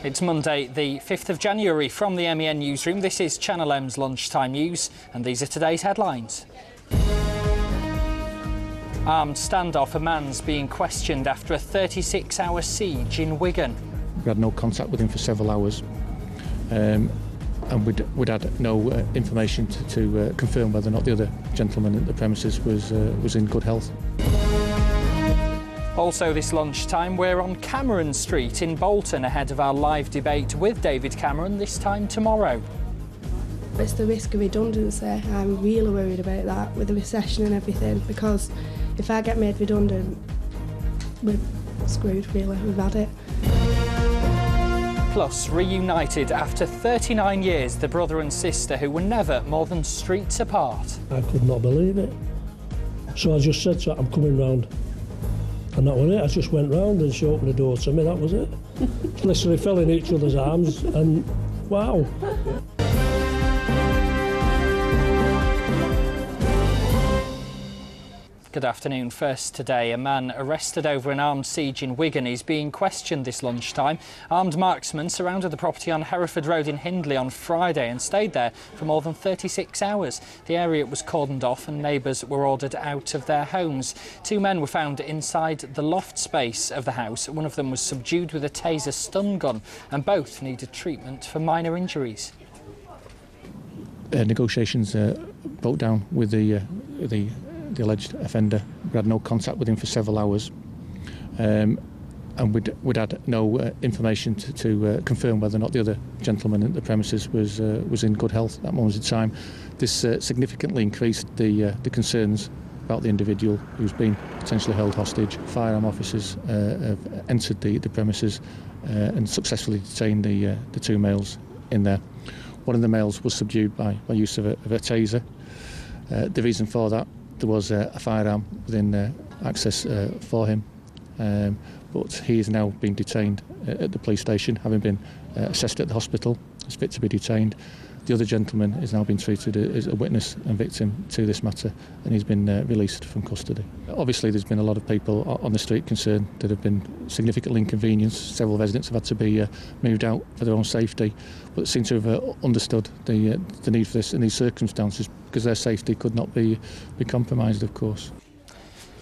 It's Monday, the 5th of January. From the MEN newsroom, this is Channel M's Lunchtime News, and these are today's headlines. Armed standoff, a man's being questioned after a 36-hour siege in Wigan. We had no contact with him for several hours, and we'd had no information to confirm whether or not the other gentleman at the premises was in good health. Also this lunchtime, we're on Cameron Street in Bolton ahead of our live debate with David Cameron, this time tomorrow. It's the risk of redundancy. I'm really worried about that with the recession and everything, because if I get made redundant, we're screwed really, we've had it. Plus, reunited after 39 years, the brother and sister who were never more than streets apart. I could not believe it. So I just said to her, I'm coming round. And that was it. I just went round and she opened the door to me, that was it. Literally fell in each other's arms and wow. Good afternoon. First today, a man arrested over an armed siege in Wigan is being questioned this lunchtime. Armed marksmen surrounded the property on Hereford Road in Hindley on Friday and stayed there for more than 36 hours. The area was cordoned off and neighbours were ordered out of their homes. Two men were found inside the loft space of the house. One of them was subdued with a taser stun gun and both needed treatment for minor injuries. Negotiations broke down with the alleged offender. We had no contact with him for several hours, and we'd had no information to confirm whether or not the other gentleman at the premises was in good health at that moment in time. This significantly increased the concerns about the individual who's been potentially held hostage. Firearm officers have entered the premises and successfully detained the two males in there. One of the males was subdued by use of a taser. The reason for that, there was a firearm within access for him, but he is now being detained at the police station, having been assessed at the hospital as fit to be detained. The other gentleman is now being treated as a witness and victim to this matter, and he's been released from custody. Obviously, there's been a lot of people on the street concerned that have been significantly inconvenienced. Several residents have had to be moved out for their own safety, but seem to have understood the need for this in these circumstances, because their safety could not be compromised, of course.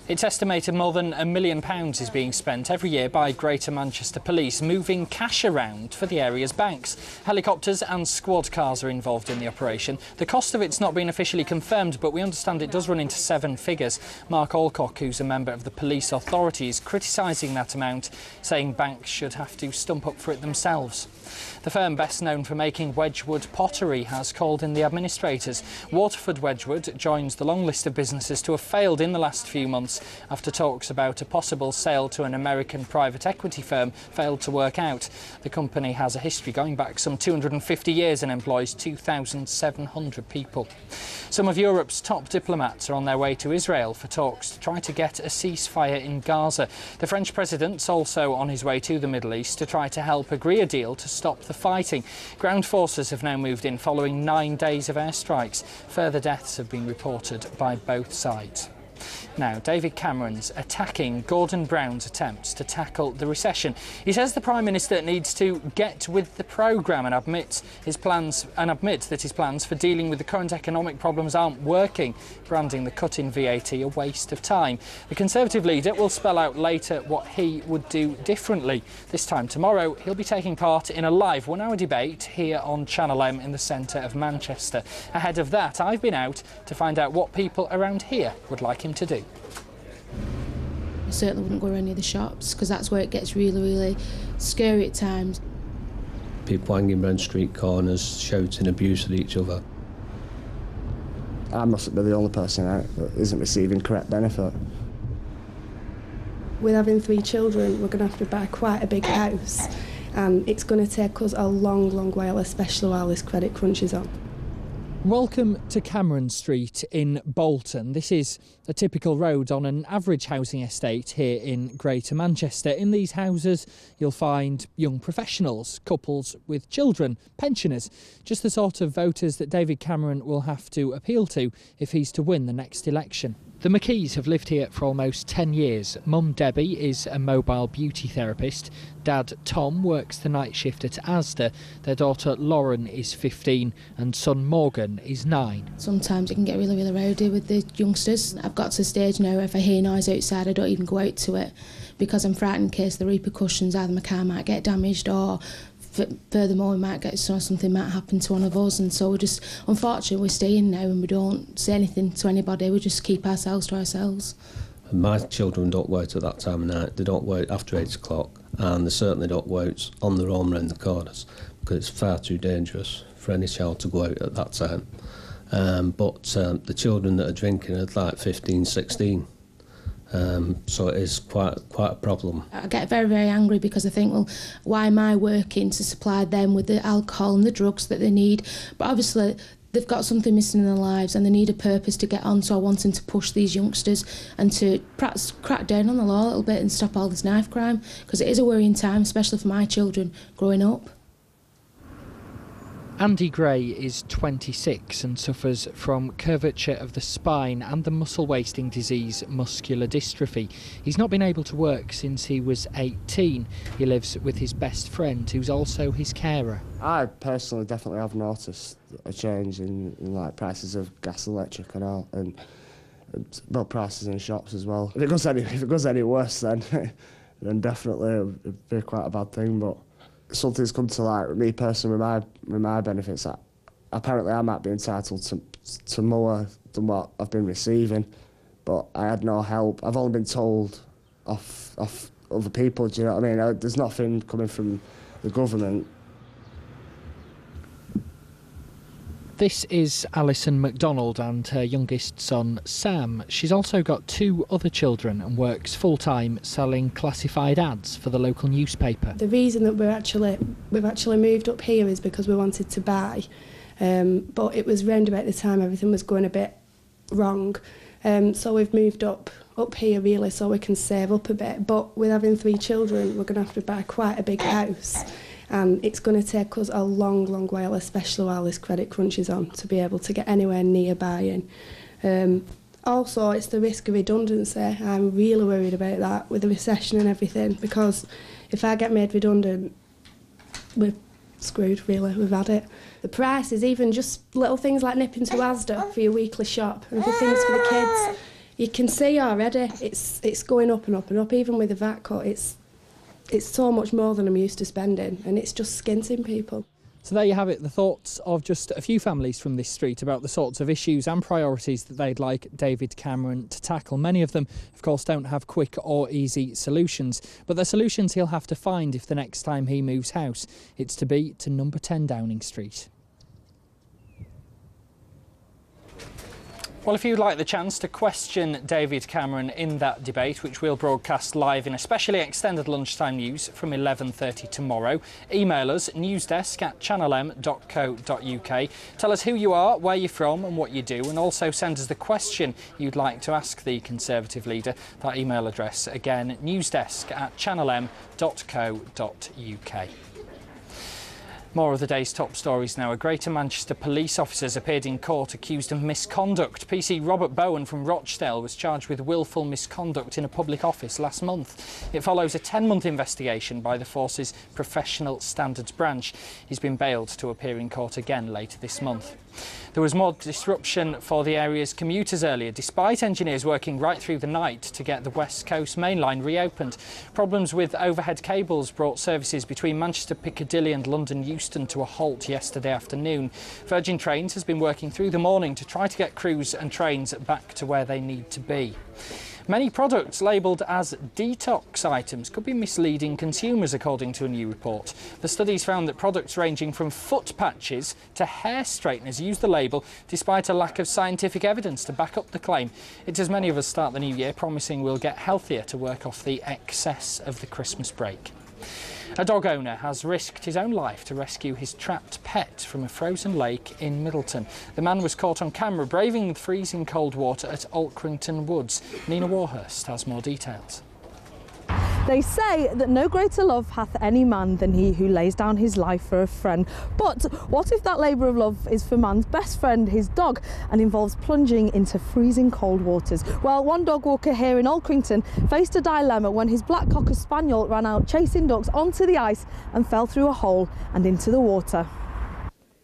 It's estimated more than £1 million is being spent every year by Greater Manchester Police moving cash around for the area's banks. Helicopters and squad cars are involved in the operation. The cost of it's not been officially confirmed, but we understand it does run into seven figures. Mark Alcock, who's a member of the police authority, is criticising that amount, saying banks should have to stump up for it themselves. The firm, best known for making Wedgwood pottery, has called in the administrators. Waterford Wedgwood joins the long list of businesses to have failed in the last few months after talks about a possible sale to an American private equity firm failed to work out. The company has a history going back some 250 years and employs 2,700 people. Some of Europe's top diplomats are on their way to Israel for talks to try to get a ceasefire in Gaza. The French president's also on his way to the Middle East to try to help agree a deal to stop the fighting. Ground forces have now moved in following 9 days of airstrikes. Further deaths have been reported by both sides. Now, David Cameron's attacking Gordon Brown's attempts to tackle the recession. He says the Prime Minister needs to get with the programme and admit that his plans for dealing with the current economic problems aren't working, branding the cut in VAT a waste of time. The Conservative leader will spell out later what he would do differently. This time tomorrow, he'll be taking part in a live 1-hour debate here on Channel M in the centre of Manchester. Ahead of that, I've been out to find out what people around here would like him to do. I certainly wouldn't go around near the shops, because that's where it gets really, really scary at times. People hanging around street corners, shouting abuse at each other. I mustn't be the only person out that isn't receiving correct benefit. With having 3 children, we're going to have to buy quite a big house, and it's going to take us a long, long while, especially while this credit crunch is on. Welcome to Cameron Street in Bolton. This is a typical road on an average housing estate here in Greater Manchester. In these houses you'll find young professionals, couples with children, pensioners, just the sort of voters that David Cameron will have to appeal to if he's to win the next election. The McKees have lived here for almost 10 years. Mum Debbie is a mobile beauty therapist. Dad Tom works the night shift at Asda. Their daughter Lauren is 15 and son Morgan is 9. Sometimes it can get really rowdy with the youngsters. I've got to the stage now, if I hear noise outside, I don't even go out to it because I'm frightened in case the repercussions, either my car might get damaged or furthermore we might get something might happen to one of us, and so unfortunately we're staying now and we don't say anything to anybody, we just keep ourselves to ourselves. My children don't go out at that time of night, they don't go out after 8 o'clock, and they certainly don't go out on their own around the corners because it's far too dangerous for any child to go out at that time. But the children that are drinking are like 15, 16. So it is quite a problem. I get very angry because I think, well, why am I working to supply them with the alcohol and the drugs that they need? But obviously they've got something missing in their lives and they need a purpose to get on, so I want them to push these youngsters and to perhaps crack down on the law a little bit and stop all this knife crime, because it is a worrying time, especially for my children growing up. Andy Gray is 26 and suffers from curvature of the spine and the muscle wasting disease muscular dystrophy. He's not been able to work since he was 18. He lives with his best friend, who's also his carer. I personally definitely have noticed a change in like prices of gas, electric and all, and well, prices in shops as well. If it goes any worse, then definitely it'd be quite a bad thing. But something's come to light with me personally, with my benefits. Apparently I might be entitled to more than what I've been receiving, but I had no help. I've only been told off other people, do you know what I mean? There's nothing coming from the government. This is Alison MacDonald and her youngest son Sam. She's also got 2 other children and works full-time selling classified ads for the local newspaper. The reason that we've actually moved up here is because we wanted to buy, but it was round about the time everything was going a bit wrong. So we've moved up here really so we can save up a bit. But with having 3 children, we're going to have to buy quite a big house. And it's going to take us a long while, especially while this credit crunch is on, to be able to get anywhere near buying. Also, it's the risk of redundancy. I'm really worried about that with the recession and everything, because if I get made redundant, we're screwed, really. We've had it. The prices, even just little things like nipping to Asda for your weekly shop and for things for the kids, you can see already it's going up and up and up. Even with the VAT cut, it's so much more than I'm used to spending, and it's just skinting people. So there you have it, the thoughts of just a few families from this street about the sorts of issues and priorities that they'd like David Cameron to tackle. Many of them, of course, don't have quick or easy solutions, but they're solutions he'll have to find if the next time he moves house it's to be to number 10 Downing Street. Well, if you'd like the chance to question David Cameron in that debate, which we'll broadcast live in a specially extended lunchtime news from 11:30 tomorrow, email us newsdesk@channelm.co.uk. Tell us who you are, where you're from and what you do, and also send us the question you'd like to ask the Conservative leader. That email address, again, newsdesk@channelm.co.uk. More of the day's top stories now. A Greater Manchester police officer appeared in court accused of misconduct. PC Robert Bowen from Rochdale was charged with willful misconduct in a public office last month. It follows a 10-month investigation by the force's Professional Standards Branch. He's been bailed to appear in court again later this month. There was more disruption for the area's commuters earlier, despite engineers working right through the night to get the West Coast main line reopened. Problems with overhead cables brought services between Manchester Piccadilly and London Euston to a halt yesterday afternoon. Virgin Trains has been working through the morning to try to get crews and trains back to where they need to be. Many products labelled as detox items could be misleading consumers, according to a new report. The studies found that products ranging from foot patches to hair straighteners use the label despite a lack of scientific evidence to back up the claim. It's as many of us start the new year promising we'll get healthier to work off the excess of the Christmas break. A dog owner has risked his own life to rescue his trapped pet from a frozen lake in Middleton. The man was caught on camera braving the freezing cold water at Alkrington Woods. Nina Warhurst has more details. They say that no greater love hath any man than he who lays down his life for a friend. But what if that labour of love is for man's best friend, his dog, and involves plunging into freezing cold waters? Well, one dog walker here in Alcrington faced a dilemma when his black cocker spaniel ran out chasing ducks onto the ice and fell through a hole and into the water.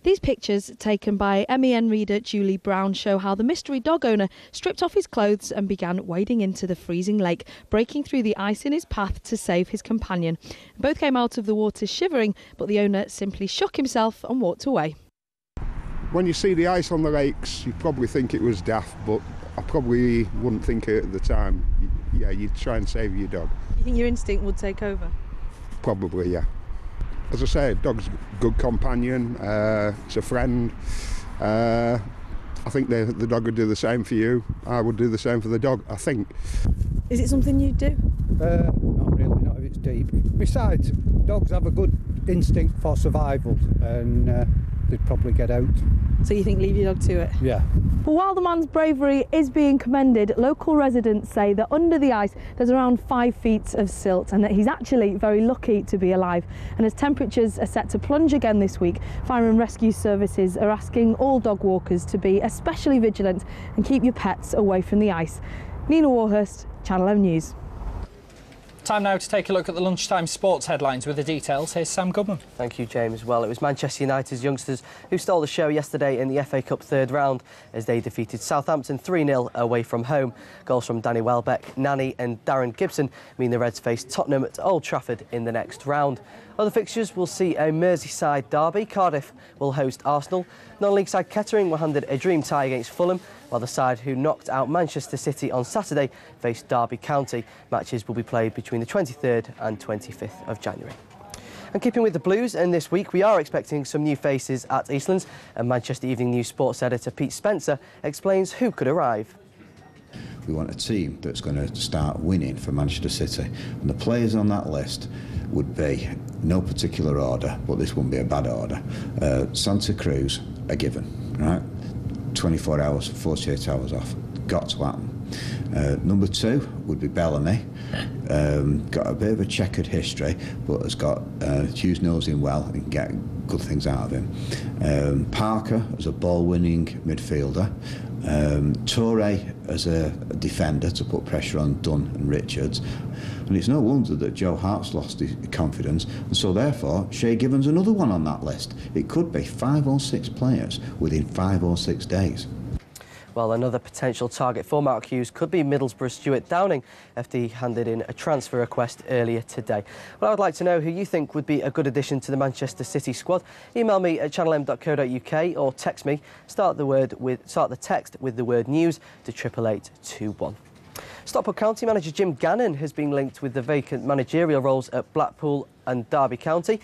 These pictures, taken by MEN reader Julie Brown, show how the mystery dog owner stripped off his clothes and began wading into the freezing lake, breaking through the ice in his path to save his companion. Both came out of the water shivering, but the owner simply shook himself and walked away. When you see the ice on the lakes, you probably think it was daft, but I probably wouldn't think it at the time. Yeah, you'd try and save your dog. You think your instinct would take over? Probably, yeah. As I say, a dog's a good companion, it's a friend. I think the dog would do the same for you. I would do the same for the dog, I think. Is it something you'd do? Not really, not if it's deep. Besides, dogs have a good instinct for survival and they'd probably get out. So you think leave your dog to it? Yeah. But while the man's bravery is being commended, local residents say that under the ice there's around 5 feet of silt and that he's actually very lucky to be alive. And as temperatures are set to plunge again this week, fire and rescue services are asking all dog walkers to be especially vigilant and keep your pets away from the ice. Nina Warhurst, Channel M News. Time now to take a look at the lunchtime sports headlines with the details. Here's Sam Goodman. Thank you, James. Well, it was Manchester United's youngsters who stole the show yesterday in the FA Cup third round as they defeated Southampton 3-0 away from home. Goals from Danny Welbeck, Nani and Darren Gibson mean the Reds face Tottenham at Old Trafford in the next round. Other fixtures will see a Merseyside derby. Cardiff will host Arsenal. Non-league side Kettering were handed a dream tie against Fulham, while the side who knocked out Manchester City on Saturday faced Derby County. Matches will be played between the 23rd and 25th of January. And keeping with the Blues, and this week we are expecting some new faces at Eastlands, and Manchester Evening News sports editor Pete Spencer explains who could arrive. We want a team that's going to start winning for Manchester City, and the players on that list would be, no particular order, but this wouldn't be a bad order. Santa Cruz, a given, right? 24 hours, 48 hours off. Got to happen. Number 2 would be Bellamy. Got a bit of a checkered history, but has got Hughes knows him well and can get good things out of him. Parker as a ball-winning midfielder. Toure as a defender to put pressure on Dunn and Richards. And it's no wonder that Joe Hart's lost his confidence, and so therefore Shay Given's another one on that list. It could be 5 or 6 players within 5 or 6 days. Well, another potential target for Mark Hughes could be Middlesbrough's Stuart Downing, after he handed in a transfer request earlier today. Well, I would like to know who you think would be a good addition to the Manchester City squad. Email me at channelm.co.uk or text me. Start the text with the word news to 88821. Stockport County manager Jim Gannon has been linked with the vacant managerial roles at Blackpool and Derby County.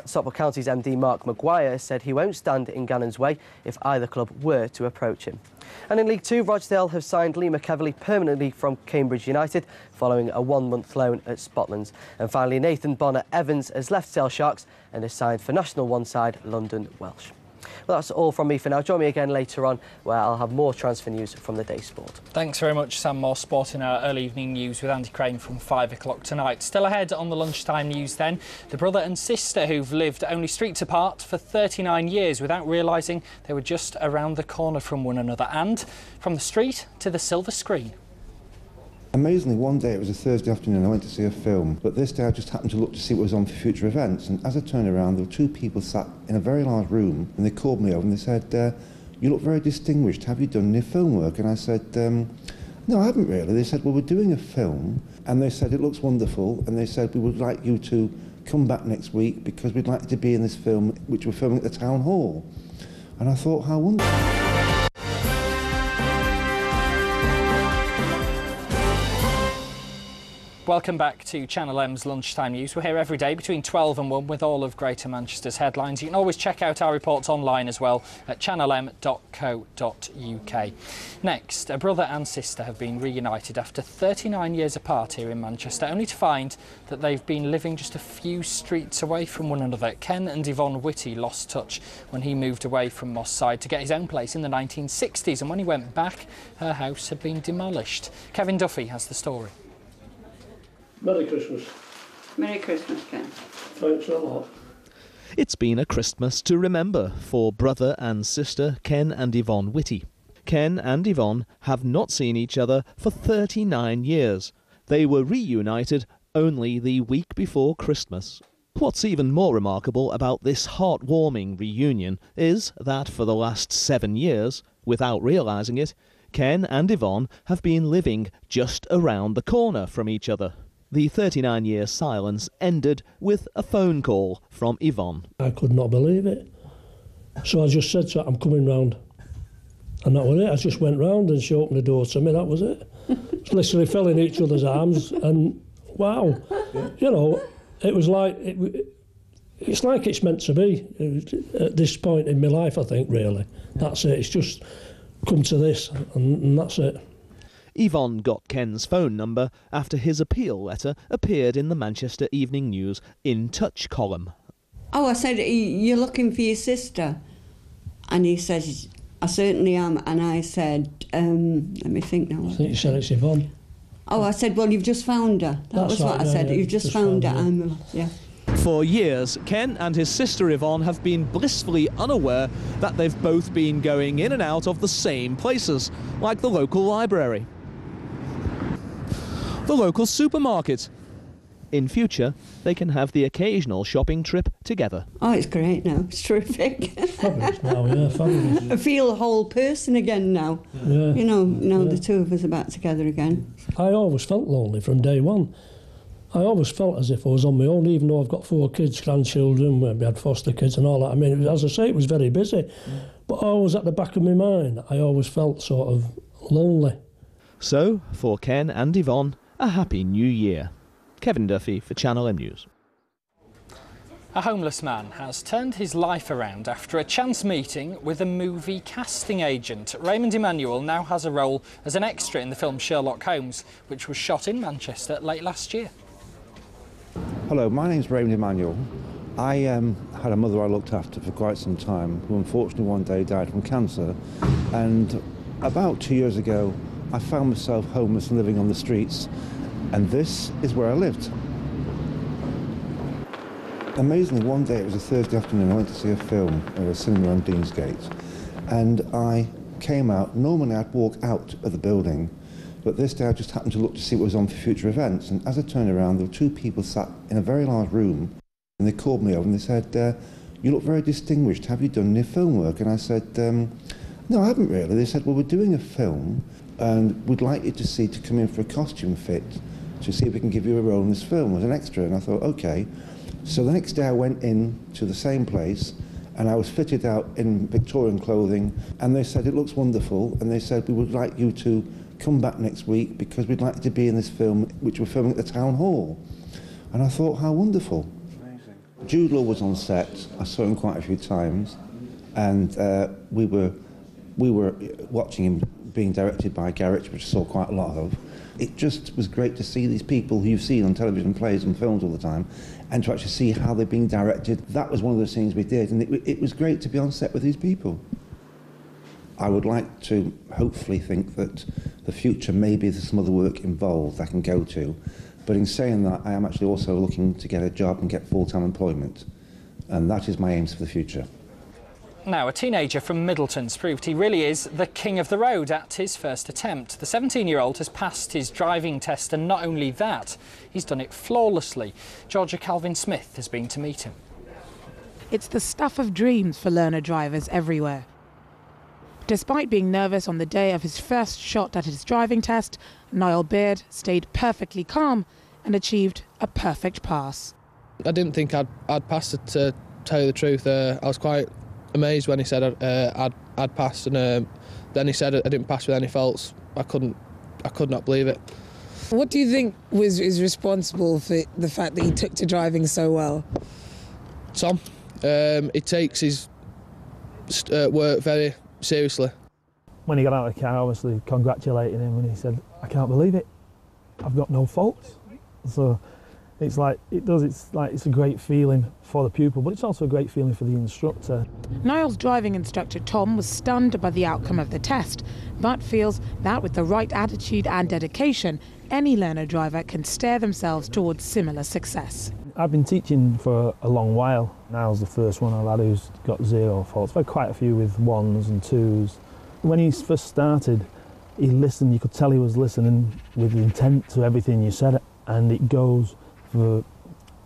Stockport County's MD Mark Maguire said he won't stand in Gannon's way if either club were to approach him. And in League Two, Rochdale have signed Lee McEverley permanently from Cambridge United following a 1-month loan at Spotlands. And finally, Nathan Bonner-Evans has left Sale Sharks and has signed for National One side London Welsh. Well, that's all from me for now. Join me again later on, where I'll have more transfer news from the day's sport. Thanks very much, Sam. More sport in our early evening news with Andy Crane from 5 o'clock tonight. Still ahead on the lunchtime news then, the brother and sister who've lived only streets apart for 39 years without realising they were just around the corner from one another, and from the street to the silver screen. Amazingly, one day, it was a Thursday afternoon, I went to see a film, but this day I just happened to look to see what was on for future events, and as I turned around, there were 2 people sat in a very large room, and they called me over and they said, you look very distinguished, have you done any film work? And I said, no, I haven't really. They said, well, we're doing a film, and they said, it looks wonderful, and they said, we would like you to come back next week because we'd like you to be in this film, which we're filming at the town hall. And I thought, how wonderful. Welcome back to Channel M's Lunchtime News. We're here every day between 12 and 1 with all of Greater Manchester's headlines. You can always check out our reports online as well at channelm.co.uk. Next, a brother and sister have been reunited after 39 years apart here in Manchester, only to find that they've been living just a few streets away from one another. Ken and Yvonne Whitty lost touch when he moved away from Moss Side to get his own place in the 1960s, and when he went back, her house had been demolished. Kevin Duffy has the story. Merry Christmas. Merry Christmas, Ken. Thanks a lot. It's been a Christmas to remember for brother and sister Ken and Yvonne Whitty. Ken and Yvonne have not seen each other for 39 years. They were reunited only the week before Christmas. What's even more remarkable about this heartwarming reunion is that for the last 7 years, without realising it, Ken and Yvonne have been living just around the corner from each other. The 39-year silence ended with a phone call from Yvonne. I could not believe it. So I just said to her, I'm coming round. And that was it. I just went round and she opened the door to me, that was it. Literally fell in each other's arms and wow. You know, it was like, it's like it's meant to be at this point in my life, I think, really. That's it. It's just come to this and that's it. Yvonne got Ken's phone number after his appeal letter appeared in the Manchester Evening News In Touch column. Oh, I said, you're looking for your sister? And he says, I certainly am. And I said, let me think now. I think you said it's Yvonne. Oh, I said, well, you've just found her. That was what I said. You've just found her. Yeah. For years, Ken and his sister Yvonne have been blissfully unaware that they've both been going in and out of the same places, like the local library, the local supermarket. In future, they can have the occasional shopping trip together. Oh, it's great now. It's terrific. Fabulous now, yeah, fabulous. I feel a whole person again now. Yeah. You know, now the two of us are back together again. I always felt lonely from day one. I always felt as if I was on my own, even though I've got 4 kids, grandchildren, we had foster kids and all that. I mean, as I say, it was very busy. But always at the back of my mind, I always felt sort of lonely. So, for Ken and Yvonne, a happy new year. Kevin Duffy for Channel M News. A homeless man has turned his life around after a chance meeting with a movie casting agent. Raymond Emmanuel now has a role as an extra in the film Sherlock Holmes, which was shot in Manchester late last year. Hello, my name's Raymond Emmanuel. I had a mother I looked after for quite some time who unfortunately one day died from cancer, and about 2 years ago I found myself homeless and living on the streets, and this is where I lived. Amazingly, one day, it was a Thursday afternoon, I went to see a film at a cinema on Deansgate, and I came out. Normally I'd walk out of the building, but this day I just happened to look to see what was on for future events, and as I turned around, there were 2 people sat in a very large room, and they called me over and they said, you look very distinguished, have you done any film work? And I said, no, I haven't really. They said, well, we're doing a film, and we'd like you to come in for a costume fit to see if we can give you a role in this film as an extra. And I thought, okay. So the next day I went in to the same place and I was fitted out in Victorian clothing, and they said, it looks wonderful, and they said, we would like you to come back next week because we'd like you to be in this film, which we're filming at the town hall. And I thought, how wonderful. Amazing. Jude Law was on set. I saw him quite a few times, and we were watching him being directed by Garrett, which I saw quite a lot of. It just was great to see these people who you've seen on television, plays and films all the time, and to actually see how they're being directed. That was one of those things we did, and it was great to be on set with these people. I would like to hopefully think that the future, maybe there's some other work involved I can go to, but in saying that, I am actually also looking to get a job and get full-time employment, and that is my aims for the future. Now, a teenager from Middleton's proved he really is the king of the road at his first attempt. The 17-year-old has passed his driving test, and not only that, he's done it flawlessly. Georgia Calvin-Smith has been to meet him. It's the stuff of dreams for learner drivers everywhere. Despite being nervous on the day of his first shot at his driving test, Niall Beard stayed perfectly calm and achieved a perfect pass. I didn't think I'd passed it, to tell you the truth. I was quite amazed when he said I'd passed, and then he said I didn't pass with any faults. I could not believe it. What do you think is responsible for the fact that he took to driving so well? Tom, he takes his work very seriously. When he got out of the car, obviously congratulating him, and he said, I can't believe it, I've got no faults. So It's like it's a great feeling for the pupil, but it's also a great feeling for the instructor. Niall's driving instructor Tom was stunned by the outcome of the test, but feels that with the right attitude and dedication, any learner driver can steer themselves towards similar success. I've been teaching for a long while. Niall's the first one I've had who's got 0 faults. I've had quite a few with 1s and 2s. When he first started, he listened. You could tell he was listening with intent to everything you said, and it goes for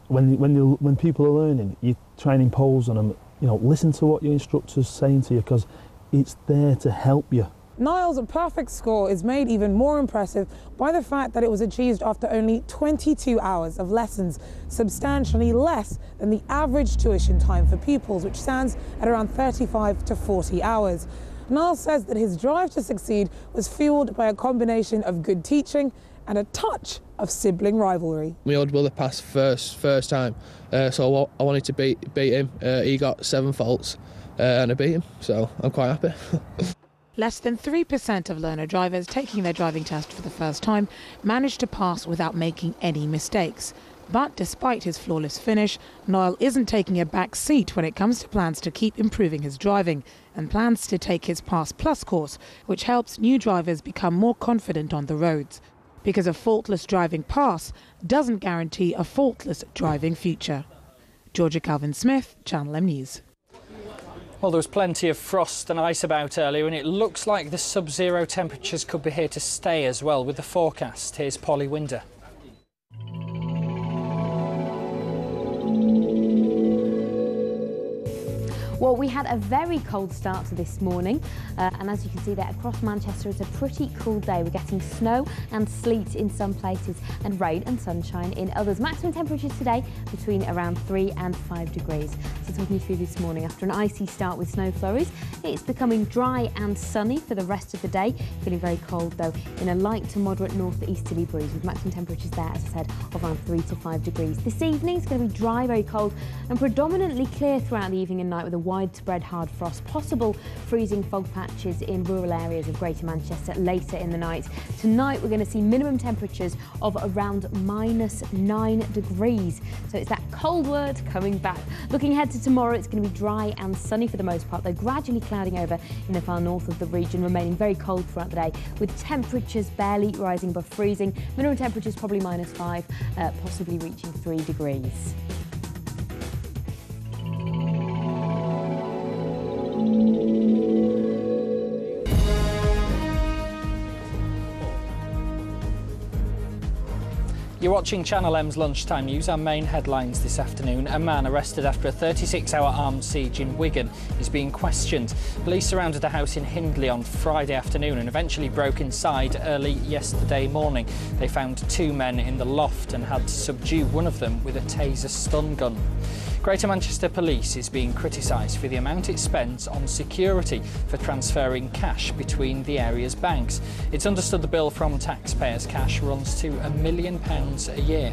when people are learning, you try and impose on them. You know, listen to what your instructor's saying to you, because it's there to help you. Niall's perfect score is made even more impressive by the fact that it was achieved after only 22 hours of lessons, substantially less than the average tuition time for pupils, which stands at around 35 to 40 hours. Niall says that his drive to succeed was fueled by a combination of good teaching and a touch of sibling rivalry. My older brother passed first time, so I wanted to beat him. He got 7 faults and I beat him, so I'm quite happy. Less than 3% of learner drivers taking their driving test for the first time managed to pass without making any mistakes. But despite his flawless finish, Niall isn't taking a back seat when it comes to plans to keep improving his driving and plans to take his Pass Plus course, which helps new drivers become more confident on the roads. Because a faultless driving pass doesn't guarantee a faultless driving future. Georgia Calvin-Smith, Channel M News. Well, there was plenty of frost and ice about earlier, and it looks like the sub-zero temperatures could be here to stay as well with the forecast. Here's Polly Winder. Well, we had a very cold start to this morning, and as you can see there across Manchester, it's a pretty cool day. We're getting snow and sleet in some places and rain and sunshine in others. Maximum temperatures today between around 3 and 5 degrees. So talking you through this morning, after an icy start with snow flurries, it's becoming dry and sunny for the rest of the day. Feeling very cold though, in a light to moderate north-easterly breeze with maximum temperatures there, as I said, of around 3 to 5 degrees. This evening it's going to be dry, very cold and predominantly clear throughout the evening and night with a widespread hard frost, possible freezing fog patches in rural areas of Greater Manchester later in the night. Tonight we're going to see minimum temperatures of around -9 degrees. So it's that cold word coming back. Looking ahead to tomorrow, it's going to be dry and sunny for the most part, though gradually clouding over in the far north of the region, remaining very cold throughout the day, with temperatures barely rising above freezing. Minimum temperatures probably -5, possibly reaching 3 degrees. You're watching Channel M's Lunchtime News. Our main headlines this afternoon. A man arrested after a 36-hour armed siege in Wigan is being questioned. Police surrounded a house in Hindley on Friday afternoon and eventually broke inside early yesterday morning. They found 2 men in the loft and had to subdue one of them with a taser stun gun. Greater Manchester Police is being criticised for the amount it spends on security for transferring cash between the area's banks. It's understood the bill from taxpayers' cash runs to £1 million a year.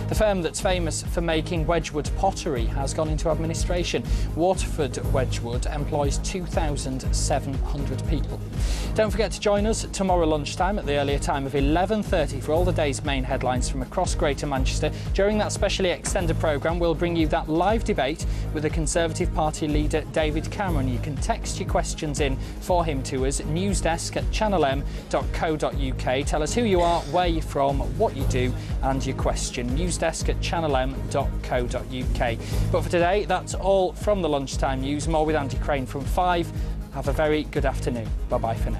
The firm that's famous for making Wedgwood pottery has gone into administration. Waterford Wedgwood employs 2,700 people. Don't forget to join us tomorrow lunchtime at the earlier time of 11:30 for all the day's main headlines from across Greater Manchester. During that specially extended programme, we'll bring you that live debate with the Conservative Party leader David Cameron. You can text your questions in for him to us, newsdesk@channelm.co.uk. Tell us who you are, where you're from, what you do and your question. newsdesk@channelm.co.uk. But for today, that's all from the Lunchtime News. More with Andy Crane from 5. Have a very good afternoon. Bye-bye for now.